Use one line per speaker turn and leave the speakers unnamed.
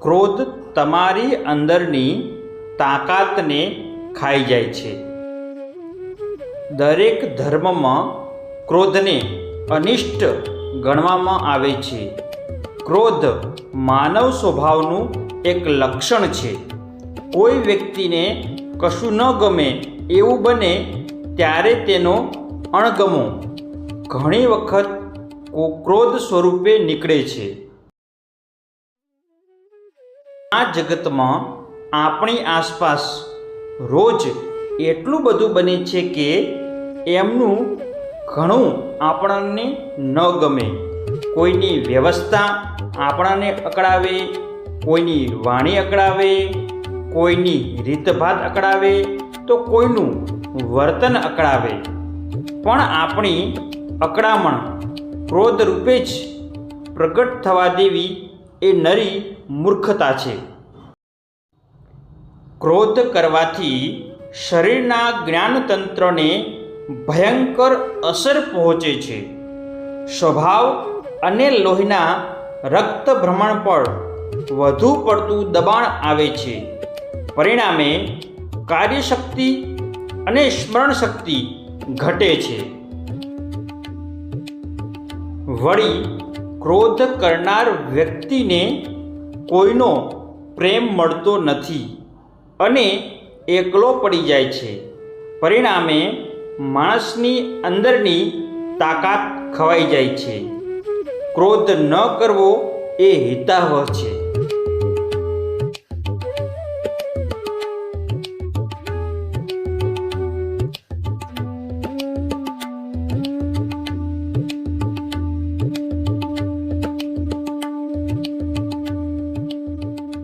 ક્રોધ તમારી અંદરની તાકાતને ખાઈ જાય છે. દરેક ધર્મમાં ક્રોધને અનિષ્ટ ગણવામાં આવે છે. ક્રોધ માનવ સ્વભાવનું એક લક્ષણ છે. કોઈ વ્યક્તિને કશું ન ગમે એવું બને ત્યારે તેનો અણગમો ઘણી વખત ક્રોધ સ્વરૂપે નીકળે છે. આ જગતમાં આપણી આસપાસ રોજ એટલું બધું બને છે કે એમનું ઘણું આપણને ન ગમે. કોઈની વ્યવસ્થા આપણને અકળાવે, કોઈની વાણી અકળાવે, કોઈની રીતભાત અકળાવે તો કોઈનું વર્તન અકળાવે. પણ આપણી અકળામણ ક્રોધ રૂપે જ પ્રગટ થવા દેવી એ નરી મૂર્ખતા છે. ક્રોધ કરવાથી શરીરના જ્ઞાનતંત્રને ભયંકર અસર પહોંચે છે. સ્વભાવ અને લોહીના રક્ત ભ્રમણ પર વધુ પડતું દબાણ આવે છે. પરિણામે કાર્યશક્તિ અને સ્મરણ શક્તિ ઘટે છે. વળી ક્રોધ કરનાર વ્યક્તિને કોઈનો પ્રેમ મળતો નથી અને એકલો પડી જાય છે. પરિણામે માણસની અંદરની તાકાત ખવાઈ જાય છે. ક્રોધ ન કરવો એ હિતાવહ છે.